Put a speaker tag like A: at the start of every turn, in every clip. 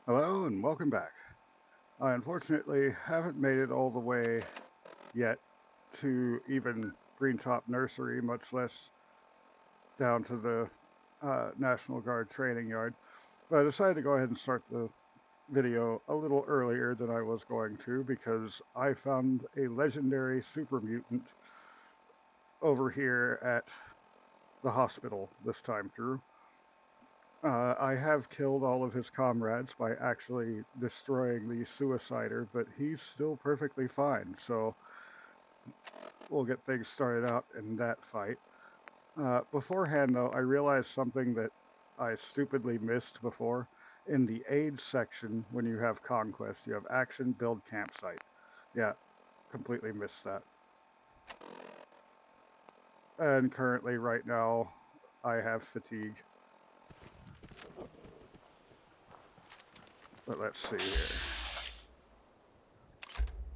A: Hello and welcome back. I unfortunately haven't made it all the way yet to even Green Top Nursery, much less down to the National Guard training yard. But I decided to go ahead and start the video a little earlier than I was going to because I found a legendary super mutant over here at the hospital this time through. I have killed all of his comrades by actually destroying the suicider, but he's still perfectly fine. So we'll get things started out in that fight. Beforehand, though, I realized something that I stupidly missed before. In the age section, when you have conquest, you have action, build, campsite. Yeah, completely missed that. And currently, right now, I have fatigue. But let's see here.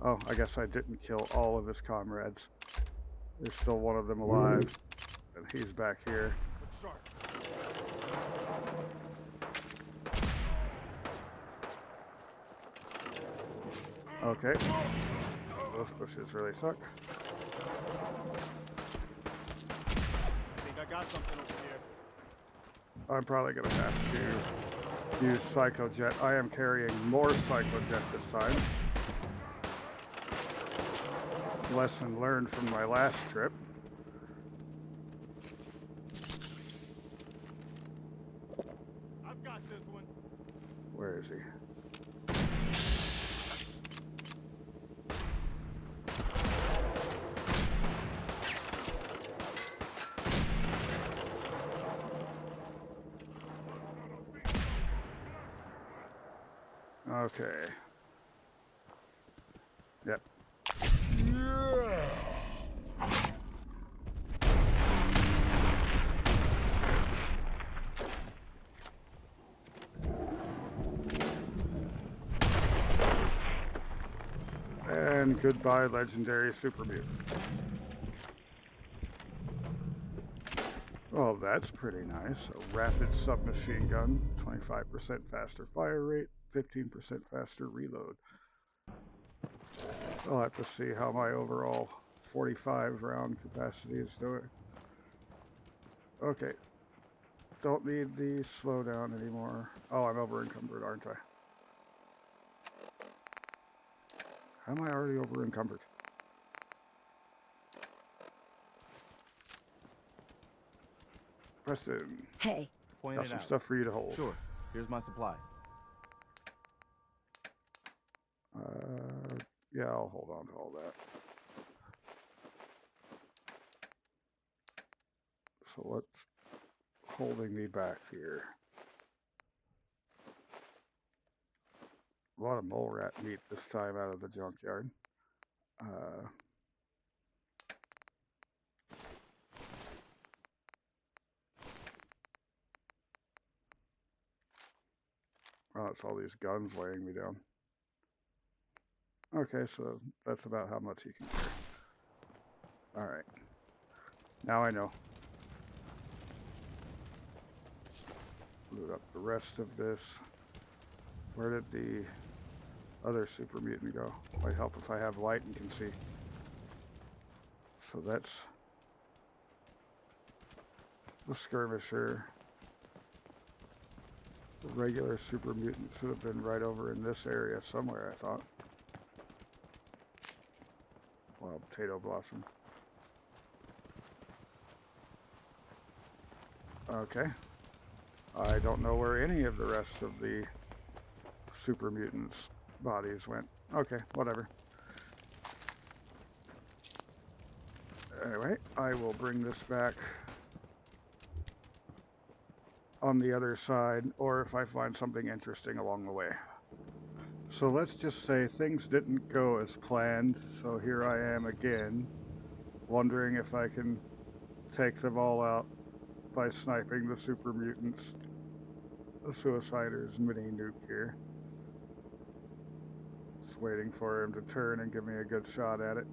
A: Oh, I guess I didn't kill all of his comrades. There's still one of them alive, and he's back here. Okay, those bushes really suck.
B: I think I got something over here.
A: I'm probably gonna have to use Psycho Jet. I am carrying more Psycho Jet this time. Lesson learned from my last trip.
B: I've got this one.
A: Where is he? Okay. Yep. And goodbye, legendary super mutant. Oh, that's pretty nice. A rapid submachine gun, 25% faster fire rate, 15% faster reload. I'll have to see how my overall 45 round capacity is doing. Okay, don't need the slowdown anymore. Oh, I'm over encumbered, aren't I? How am I already over encumbered? Preston,
C: Hey,
B: Point
A: got
B: it
A: some
B: out.
A: stuff for you to hold.
B: Sure. Here's my supply.
A: Uh, yeah, I'll hold on to all that. So what's holding me back here? A lot of mole rat meat this time out of the junkyard. Oh, it's all these guns weighing me down. Okay, so that's about how much he can carry. All right. Now I know. Loot up the rest of this. Where did the other super mutant go? Might help if I have light and can see. So that's the skirmisher. The regular super mutant should have been right over in this area somewhere, I thought. Wild potato blossom. Okay. I don't know where any of the rest of the super mutants' bodies went. Okay, whatever. Anyway, I will bring this back on the other side, or if I find something interesting along the way. So let's just say things didn't go as planned, so here I am again, wondering if I can take them all out by sniping the super mutants. The suicider's mini nuke here. Just waiting for him to turn and give me a good shot at it.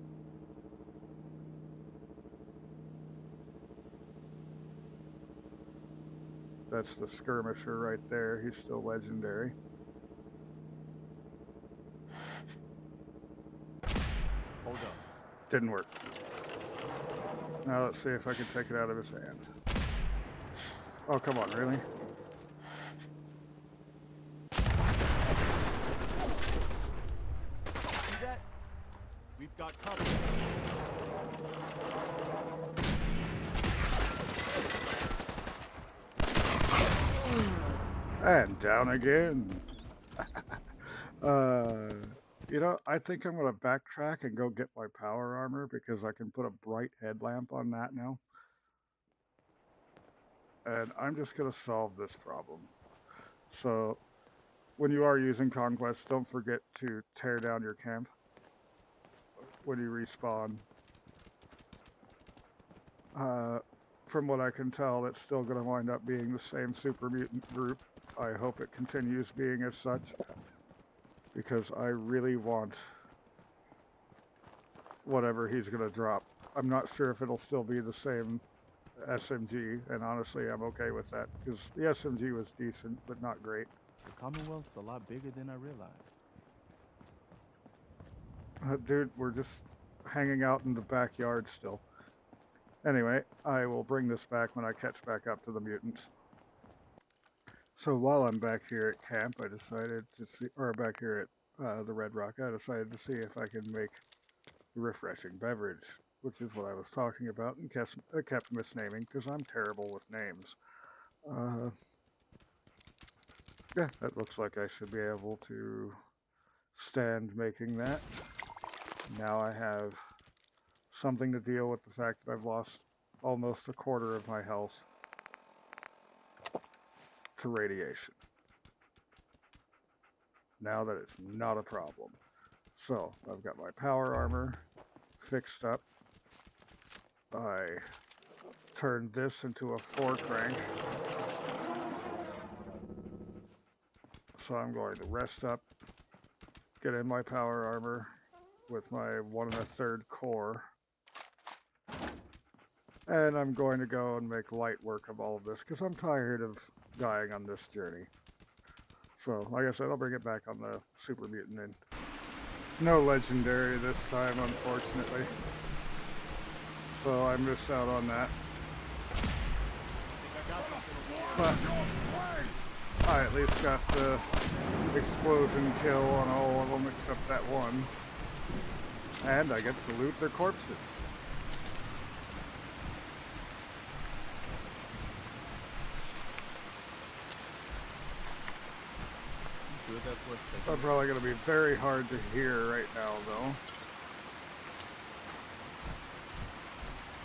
A: That's the skirmisher right there. He's still legendary.
B: Hold up.
A: Didn't work. Now let's see if I can take it out of his hand. Oh, come on, really?
B: See that? We've got cover.
A: And down again. uh, I think I'm going to backtrack and go get my power armor because I can put a bright headlamp on that now. And I'm just going to solve this problem. So, when you are using Conquest, don't forget to tear down your camp when you respawn. From what I can tell, it's still going to wind up being the same super mutant group. I hope it continues being as such, because I really want whatever he's going to drop. I'm not sure if it'll still be the same SMG, and honestly, I'm okay with that, because the SMG was decent, but not great.
B: The Commonwealth's a lot bigger than I realized.
A: Dude, we're just hanging out in the backyard still. Anyway, I will bring this back when I catch back up to the mutants. So while I'm back here at camp, I decided to see, or back here at the Red Rock, I decided to see if I can make a refreshing beverage, which is what I was talking about, and kept misnaming because I'm terrible with names. Yeah, that looks like I should be able to stand making that. Now I have something to deal with the fact that I've lost almost a quarter of my health to radiation. Now that it's not a problem. So I've got my power armor fixed up. I turned this into a 4-crank. So I'm going to rest up, get in my power armor with my 1 1/3 core. And I'm going to go and make light work of all of this because I'm tired of dying on this journey. So, like I said, I'll bring it back on the Super Mutant, and no legendary this time, unfortunately. So I missed out on that. But I at least got the explosion kill on all of them except that one. And I get to loot their corpses.
B: Sure that's worth taking.
A: They're probably going to be very hard to hear right now, though,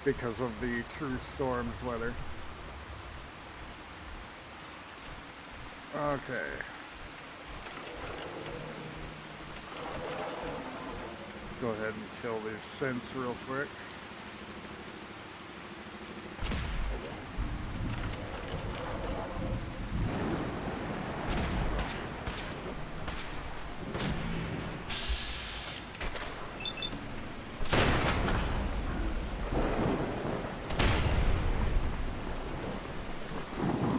A: because of the true storm's weather. Okay. Let's go ahead and kill these synths real quick.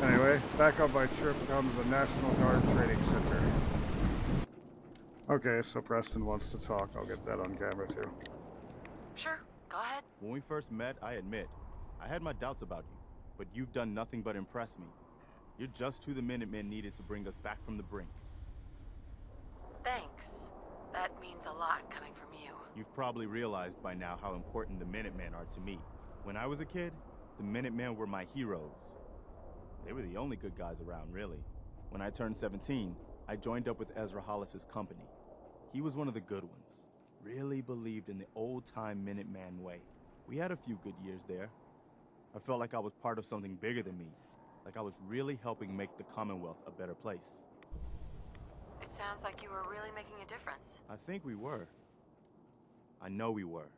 A: Anyway, back on my trip down to the National Guard Training Center. Okay, so Preston wants to talk. I'll get that on camera too.
C: Sure, go ahead.
B: When we first met, I admit, I had my doubts about you, but you've done nothing but impress me. You're just who the Minutemen needed to bring us back from the brink.
C: Thanks. That means a lot coming from you.
B: You've probably realized by now how important the Minutemen are to me. When I was a kid, the Minutemen were my heroes. They were the only good guys around, really. When I turned 17, I joined up with Ezra Hollis's company. He was one of the good ones. Really believed in the old-time Minuteman way. We had a few good years there. I felt like I was part of something bigger than me. Like I was really helping make the Commonwealth a better place.
C: It sounds like you were really making a difference.
B: I think we were. I know we were.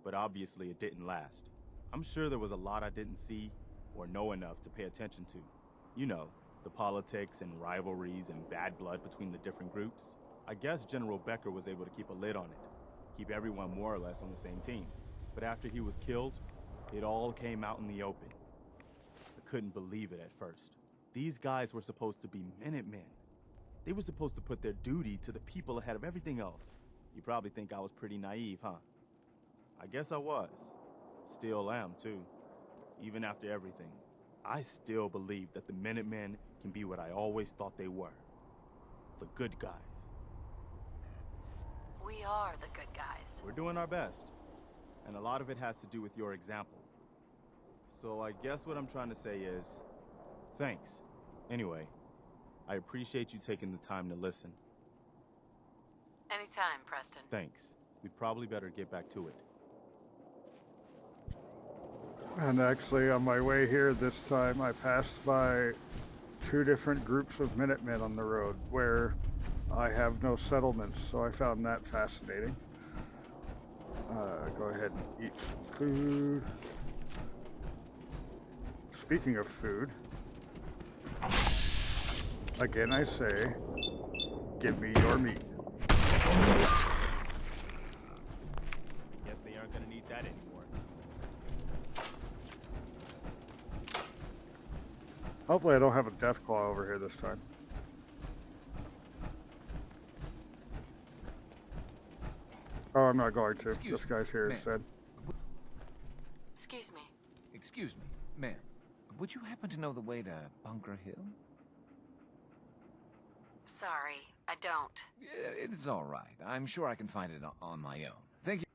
B: But obviously it didn't last. I'm sure there was a lot I didn't see or know enough to pay attention to. You know, the politics and rivalries and bad blood between the different groups. I guess General Becker was able to keep a lid on it. Keep everyone more or less on the same team. But after he was killed, it all came out in the open. I couldn't believe it at first. These guys were supposed to be Minutemen. They were supposed to put their duty to the people ahead of everything else. You probably think I was pretty naive, huh? I guess I was. Still am, too. Even after everything, I still believe that the Minutemen can be what I always thought they were. The good guys.
C: We are the good guys.
B: We're doing our best. And a lot of it has to do with your example. So I guess what I'm trying to say is, thanks. Anyway, I appreciate you taking the time to listen.
C: Anytime, Preston.
B: Thanks. We'd probably better get back to it.
A: And actually, on my way here this time, I passed by 2 different groups of Minutemen on the road where I have no settlements, so I found that fascinating. Go ahead and eat some food. Speaking of food, again I say, give me your meat.
B: Guess they aren't gonna need that anymore.
A: Hopefully I don't have a death claw over here this time. Oh, I'm not going to. This guy's here instead.
C: Excuse me.
D: Excuse me, ma'am. Would you happen to know the way to Bunker Hill?
C: Sorry, I don't.
D: Yeah, it's all right. I'm sure I can find it on my own. Thank you.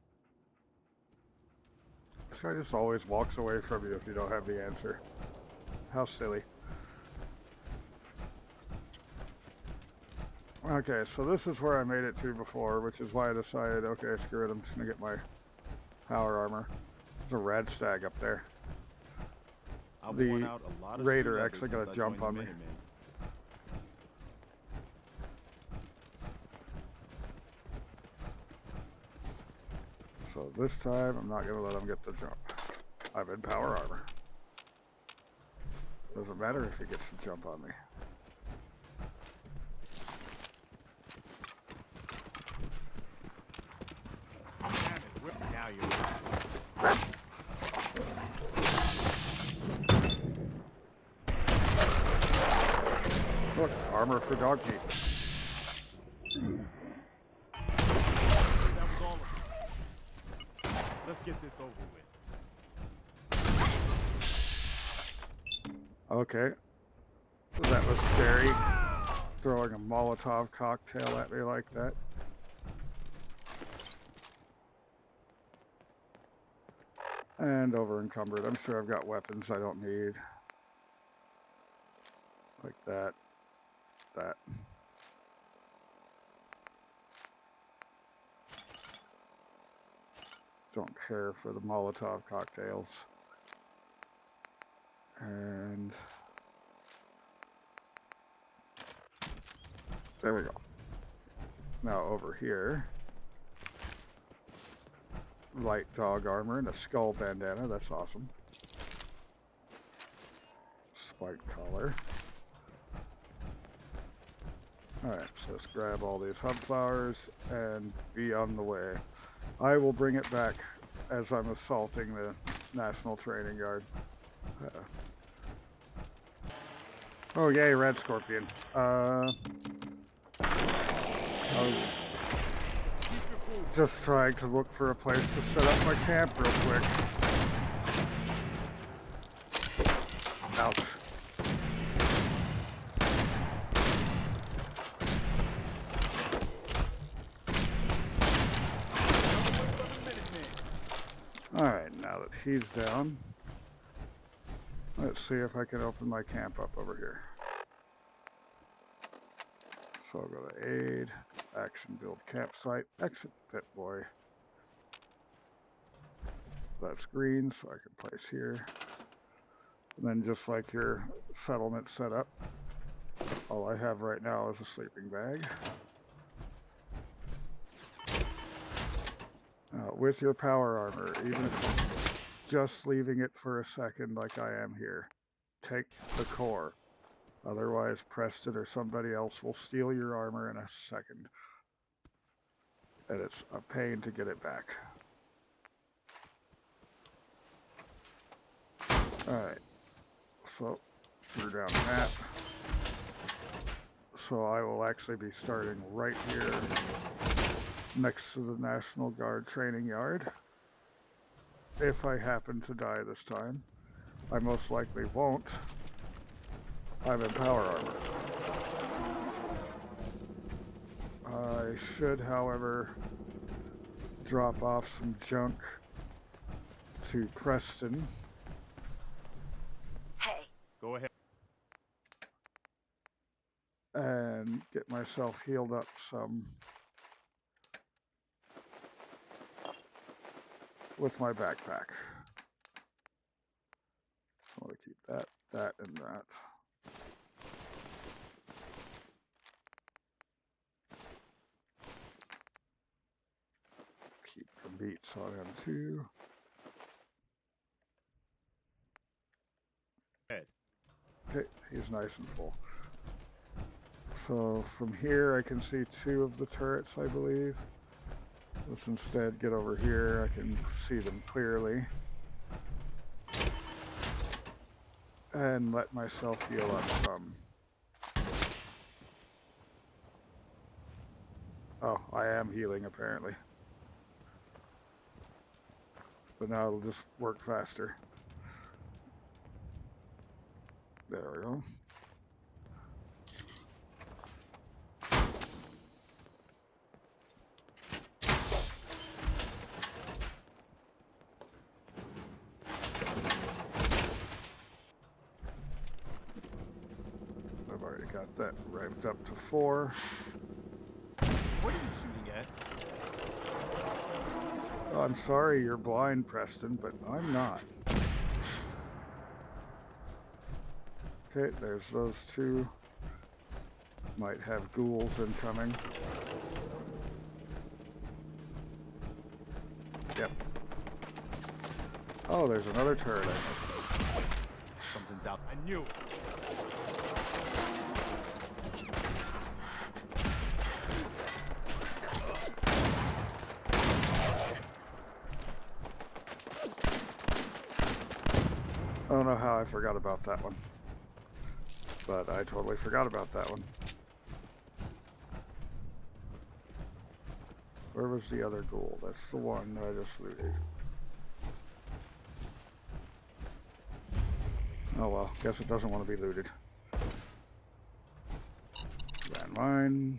A: This guy just always walks away from you if you don't have the answer. How silly. Okay, so this is where I made it to before, which is why I decided, okay, screw it, I'm just gonna get my power armor. There's a rad stag up there.
B: I've
A: The
B: worn out a lot of
A: raider
B: shoe leather
A: actually
B: since
A: got a
B: I
A: jump
B: joined
A: on
B: the
A: me.
B: Minutemen.
A: So this time, I'm not gonna let him get the jump. I'm in power armor. Doesn't matter if he gets the jump on me.
B: Damn it, now you're
A: Look, armor for dog meat.
B: that was all of it. Let's get this over with.
A: Okay. That was scary. Throwing a Molotov cocktail at me like that. And over encumbered. I'm sure I've got weapons I don't need. Like that. That. Don't care for the Molotov cocktails. And there we go. Now over here, light dog armor and a skull bandana. That's awesome. Spike collar. Alright, so let's grab all these hub flowers and be on the way. I will bring it back as I'm assaulting the National Training Guard. Oh yay, red scorpion. I was just trying to look for a place to set up my camp real quick. Ouch. Alright, now that he's down, let's see if I can open my camp up over here. So I'll go to aid, action, build campsite, exit the pit boy. That's green, so I can place here. And then just like your settlement setup, all I have right now is a sleeping bag. With your power armor, even if just leaving it for a second like I am here, take the core. Otherwise, Preston or somebody else will steal your armor in a second. And it's a pain to get it back. Alright. So, threw down the map. So I will actually be starting right here next to the National Guard training yard. If I happen to die this time, I most likely won't. I'm in power armor. I should, however, drop off some junk to Preston.
C: Hey,
B: Go ahead.
A: And get myself healed up some with my backpack. I want to keep that, and that. Keep the beats on him too.
B: Head.
A: Okay, he's nice and full. So from here I can see 2 of the turrets, I believe. Let's instead get over here. I can see them clearly. And let myself heal up some. Oh, I am healing apparently. But now it'll just work faster. There we go. I've already got that ramped up to 4.
B: What are you shooting at?
A: Oh, I'm sorry you're blind, Preston, but I'm not. Okay, there's those 2. Might have ghouls incoming. Yep. Oh, there's another turret I missed.
B: Something's out. I knew it.
A: I don't know how I forgot about that one. But I totally forgot about that one. Where was the other ghoul? That's the one that I just looted. Oh well, guess it doesn't want to be looted. Landmine.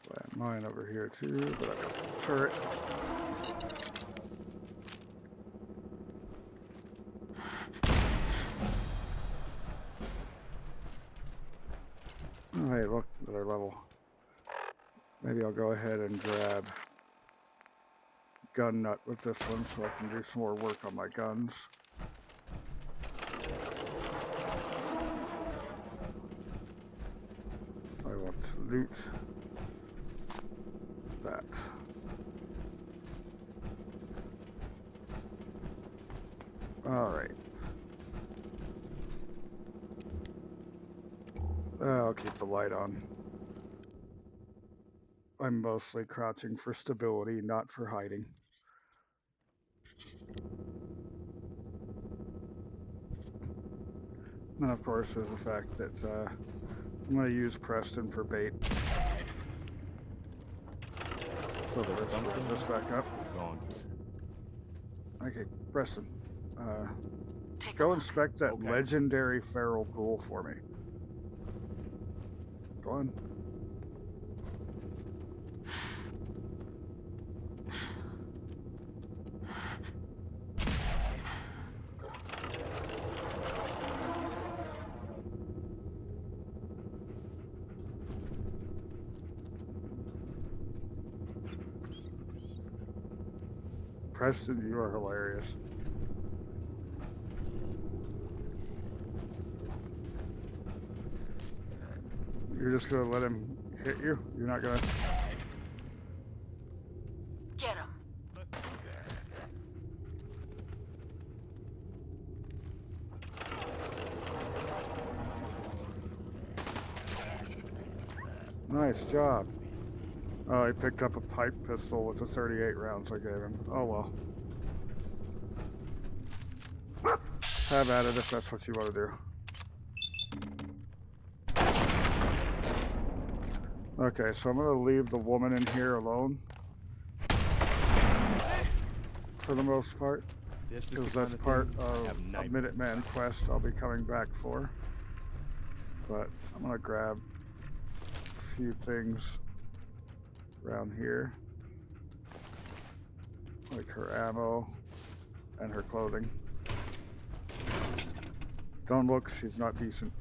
A: Landmine over here too, but I got the turret. Oh, hey, look, another level. Maybe I'll go ahead and grab gun nut with this one so I can do some more work on my guns. I want to loot that. Alright. I'll keep the light on. I'm mostly crouching for stability, not for hiding. And of course, there's the fact that I'm going to use Preston for bait. So let's bring this back up. Okay, Preston. Go inspect that legendary feral ghoul for me. Go on. Preston, you are hilarious. You're just gonna let him hit you? You're not gonna...
C: Get him.
A: Nice job. Oh, he picked up a pipe pistol with the 38 rounds I gave him. Oh well. Have at it if that's what you want to do. Okay, so I'm gonna leave the woman in here alone for the most part,
B: This is the
A: because
B: kind
A: that's
B: of
A: part
B: thing I
A: of
B: have
A: a
B: nightmares
A: Minuteman
B: about.
A: quest I'll be coming back for. But I'm gonna grab a few things around here, like her ammo and her clothing. Don't look, she's not decent.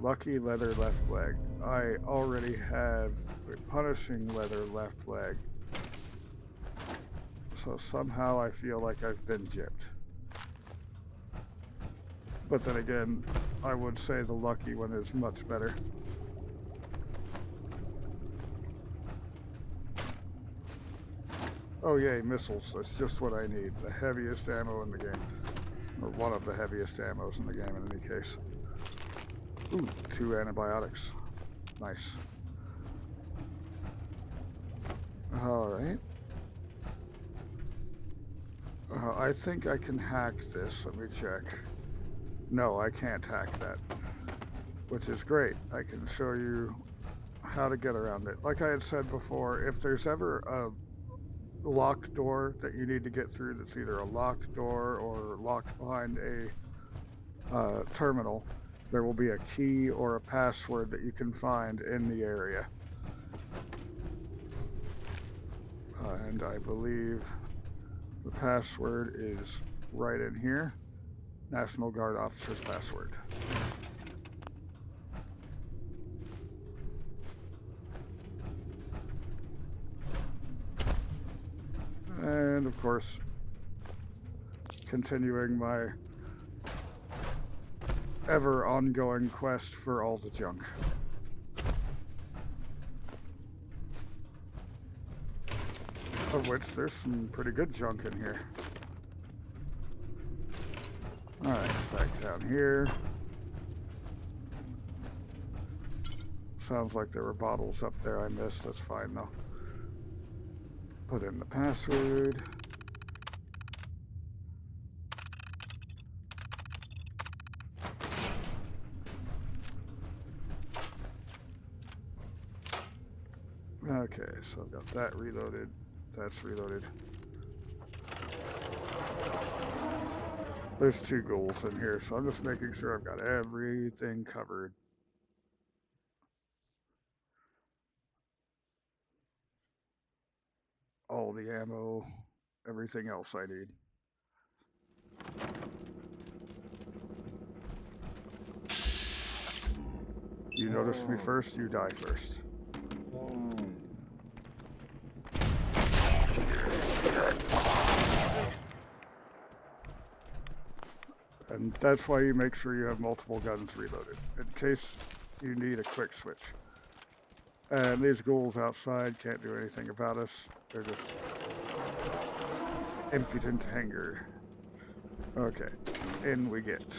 A: Lucky leather left leg. I already have a punishing leather left leg. So somehow I feel like I've been gypped. But then again, I would say the lucky one is much better. Oh yay, missiles. That's just what I need. The heaviest ammo in the game. Or one of the heaviest ammos in the game in any case. Ooh, 2 antibiotics. Nice. Alright. I think I can hack this. Let me check. No, I can't hack that. Which is great. I can show you how to get around it. Like I had said before, if there's ever a locked door that you need to get through that's either a locked door or locked behind a terminal, there will be a key or a password that you can find in the area. And I believe the password is right in here. National Guard officer's password. And of course, continuing my ever ongoing quest for all the junk. Of which there's some pretty good junk in here. Alright, back down here. Sounds like there were bottles up there I missed. That's fine though. Put in the password. Okay, so I've got that reloaded. That's reloaded. There's 2 ghouls in here, so I'm just making sure I've got everything covered. All the ammo, everything else I need. You notice me first, you die first. And that's why you make sure you have multiple guns reloaded, in case you need a quick switch. And these ghouls outside can't do anything about us. They're just impudent hanger. Okay, in we get.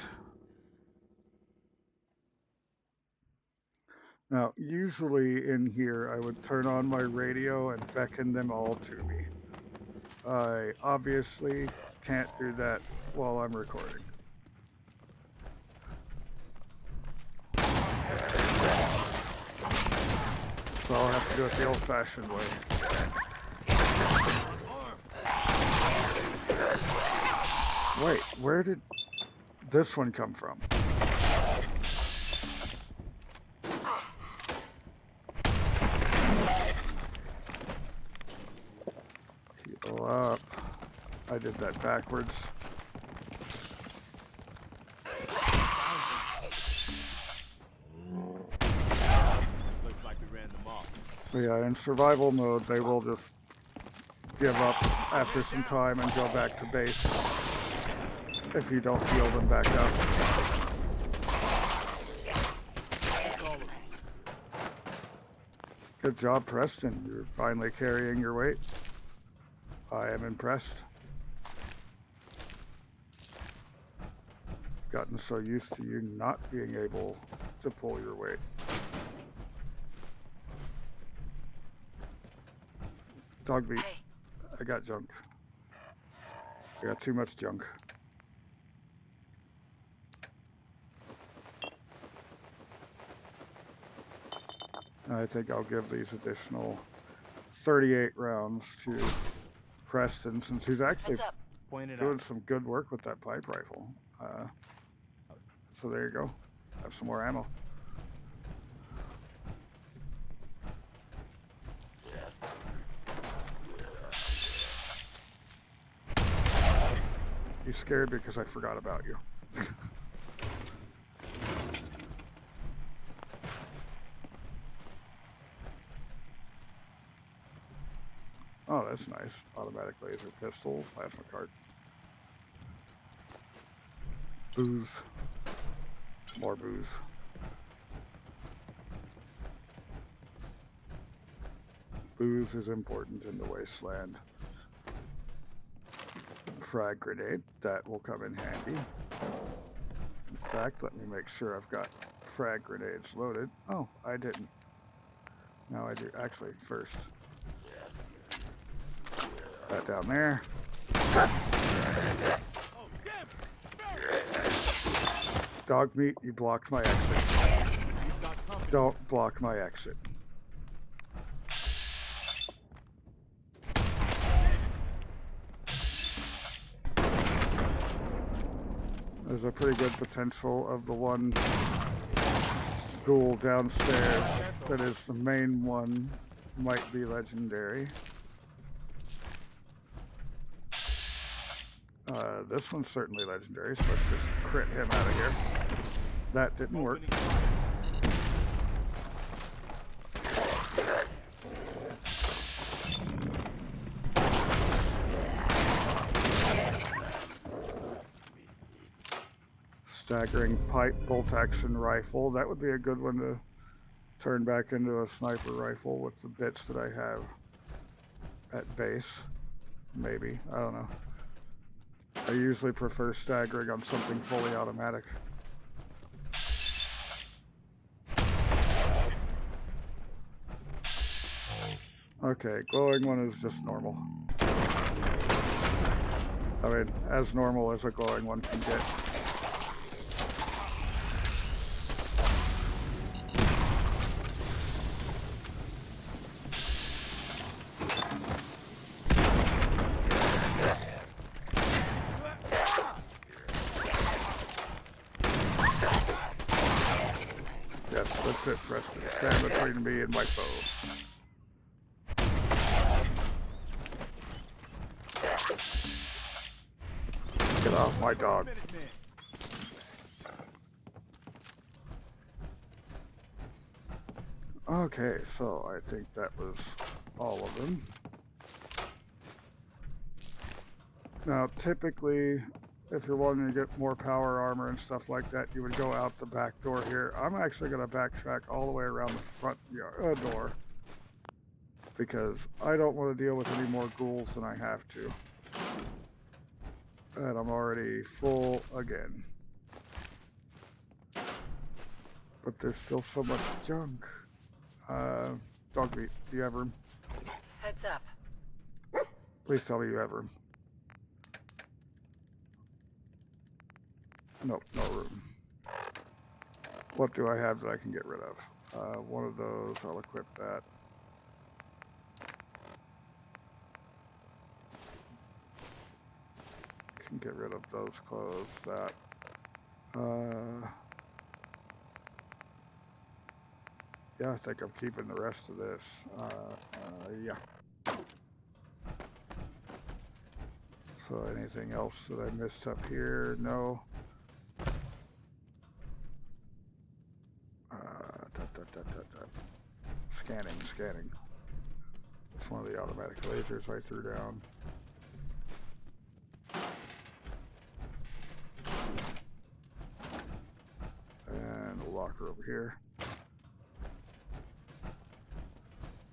A: Now, usually in here, I would turn on my radio and beckon them all to me. I obviously can't do that while I'm recording. So I'll have to do it the old-fashioned way. Wait, where did this one come from? Heal up. I did that backwards.
B: Looks like we ran them off.
A: But yeah, in survival mode, they will just give up after some time and go back to base if you don't heal them back up. Good job, Preston. You're finally carrying your weight. I am impressed. Gotten so used to you not being able to pull your weight. Dog beat.
C: Hey,
A: I got junk. I got too much junk. I think I'll give these additional 38 rounds to Preston, since he's actually
C: Heads up.
B: Point it
A: doing
B: out.
A: some good work with that pipe rifle. So there you go. Have some more ammo. You scared because I forgot about you. Oh, that's nice. Automatic laser pistol, plasma cart. Booze. More booze. Booze is important in the wasteland. Frag grenade, that will come in handy. In fact, let me make sure I've got frag grenades loaded. Oh, I didn't. Now I do. Actually, first. That down there. Dog meat, you blocked my exit. Don't block my exit. There's a pretty good potential of the one ghoul downstairs that is the main one might be legendary. This one's certainly legendary, so let's just crit him out of here. That didn't work. Staggering pipe bolt action rifle. That would be a good one to turn back into a sniper rifle with the bits that I have at base. Maybe. I don't know. I usually prefer staggering on something fully automatic. Okay, glowing one is just normal. I mean, as normal as a glowing one can get. Yes, that's it, Preston. Stand between me and my foe. Get off my dog. Okay, so I think that was all of them. Now, typically, if you're wanting to get more power armor and stuff like that, you would go out the back door here. I'm actually going to backtrack all the way around the front door because I don't want to deal with any more ghouls than I have to. And I'm already full again. But there's still so much junk. Dog meat, do you have room?
C: Heads up.
A: Please tell me you have room. Nope, no room. What do I have that I can get rid of? One of those, I'll equip that. Can get rid of those clothes, that. Yeah, I think I'm keeping the rest of this. Yeah. So anything else that I missed up here? No. Scanning. It's one of the automatic lasers I threw down. And a locker over here.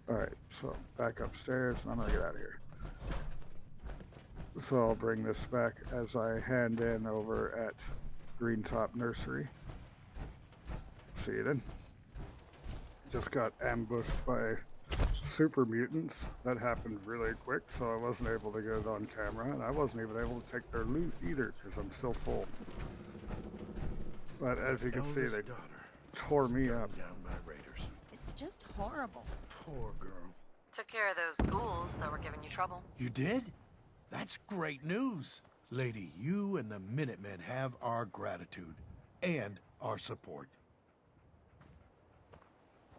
A: Alright, so back upstairs, and I'm gonna get out of here. So I'll bring this back as I hand in over at Green Top Nursery. See you then. Just got ambushed by super mutants. That happened really quick, so I wasn't able to get it on camera, and I wasn't even able to take their loot either, because I'm still full. But as you can see, they tore me up.
E: Down by raiders.
F: It's just
C: horrible.
E: Poor girl.
C: Took care of those ghouls that were giving you trouble.
E: You did? That's great news. Lady, you and the Minutemen have our gratitude and our support.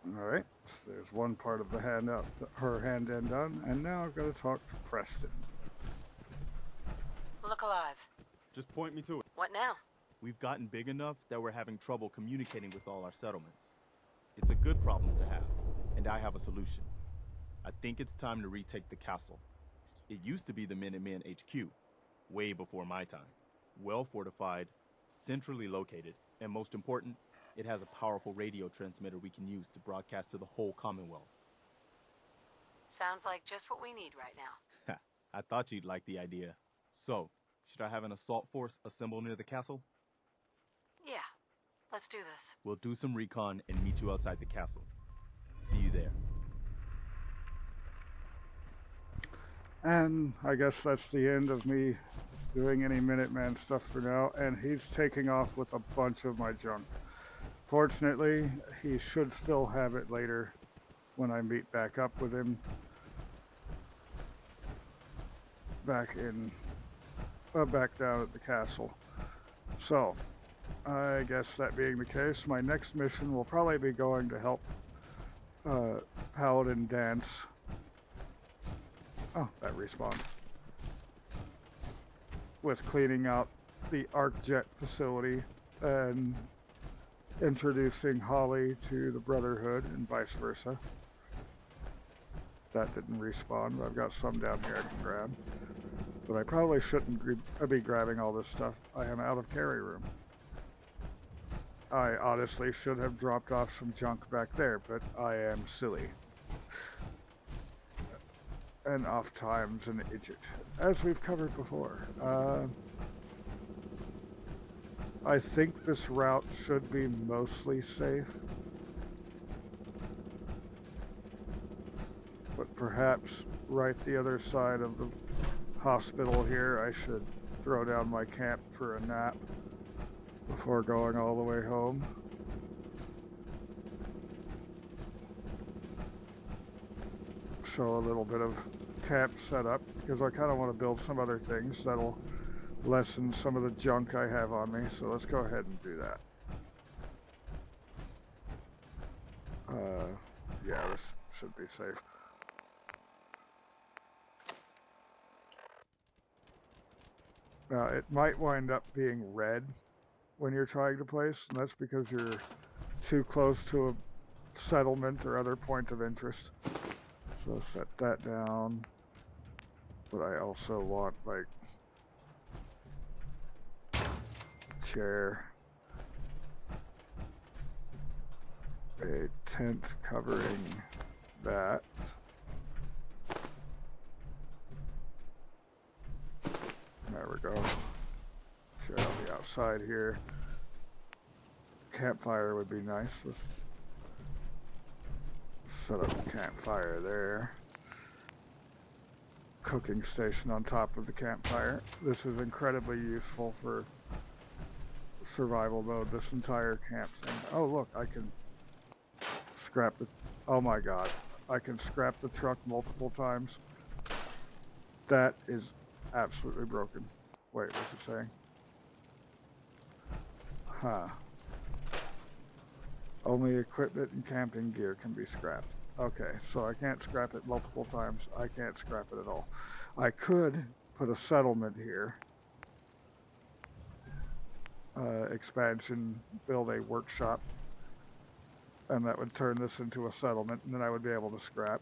A: All right, so there's one part of the handout, her hand-in done, and now I've got to talk to Preston.
C: Look alive.
B: Just point me to it.
C: What now?
B: We've gotten big enough that we're having trouble communicating with all our settlements. It's a good problem to have, and I have a solution. I think it's time to retake the castle. It used to be the Minutemen HQ, way before my time. Well fortified, centrally located, and most important, it has a powerful radio transmitter we can use to broadcast to the whole Commonwealth.
C: Sounds like just what we need right now.
B: I thought you'd like the idea. So, should I have an assault force assemble near the castle?
C: Yeah, let's do this.
B: We'll do some recon and meet you outside the castle. See you there.
A: And I guess that's the end of me doing any Minuteman stuff for now, and he's taking off with a bunch of my junk. Fortunately, he should still have it later when I meet back up with him back down at the castle. So, I guess that being the case, my next mission will probably be going to help Paladin Dance. Oh, that respawned. With cleaning out the ArcJet facility and introducing Holly to the Brotherhood and vice versa. That didn't respawn, but I've got some down here I can grab. But I probably shouldn't be grabbing all this stuff. I am out of carry room. I honestly should have dropped off some junk back there, but I am silly. And oft-times an idiot, as we've covered before. I think this route should be mostly safe. But perhaps right the other side of the hospital here, I should throw down my camp for a nap before going all the way home. So a little bit of camp setup, because I kind of want to build some other things that'll lessen some of the junk I have on me. So let's go ahead and do that. Yeah, this should be safe. Now, it might wind up being red when you're trying to place, and that's because you're too close to a settlement or other point of interest. So set that down. But I also want, like, chair, a tent covering that. There we go. Chair on the outside here. Campfire would be nice. Let's set up a campfire there. Cooking station on top of the campfire. This is incredibly useful for survival mode, this entire camp thing. Oh look, I can scrap the, oh my god, I can scrap the truck multiple times. That is absolutely broken. Wait, what's it saying? Huh. Only equipment and camping gear can be scrapped. Okay, so I can't scrap it multiple times. I can't scrap it at all. I could put a settlement here. Expansion, build a workshop. And that would turn this into a settlement, and then I would be able to scrap.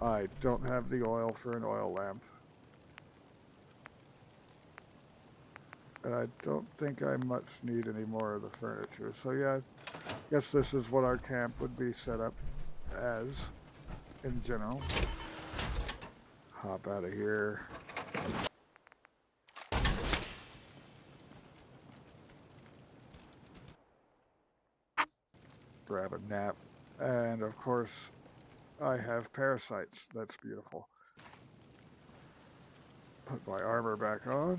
A: I don't have the oil for an oil lamp. And I don't think I much need any more of the furniture. So yeah, I guess this is what our camp would be set up as in general. Hop out of here. Grab a nap. And of course, I have parasites. That's beautiful. Put my armor back on.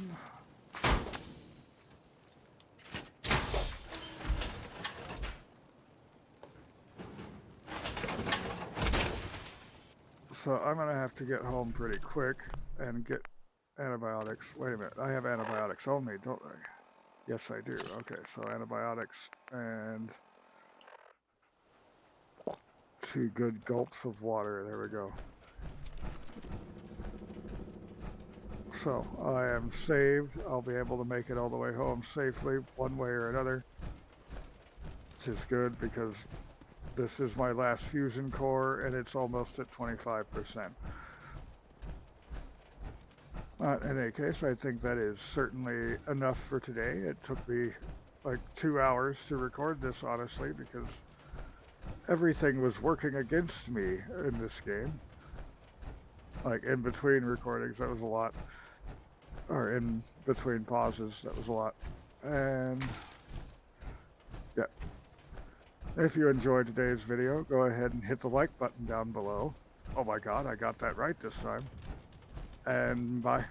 A: So I'm gonna have to get home pretty quick and get antibiotics. Wait a minute, I have antibiotics only, don't I? Yes, I do. Okay, so antibiotics and 2 good gulps of water. There we go. So I am saved. I'll be able to make it all the way home safely, one way or another, which is good because this is my last fusion core and it's almost at 25%. In any case, I think that is certainly enough for today. It took me like 2 hours to record this, honestly, because everything was working against me in this game. Like in between recordings, that was a lot. Or in between pauses, that was a lot. And yeah. If you enjoyed today's video, go ahead and hit the like button down below. Oh my god, I got that right this time. And bye.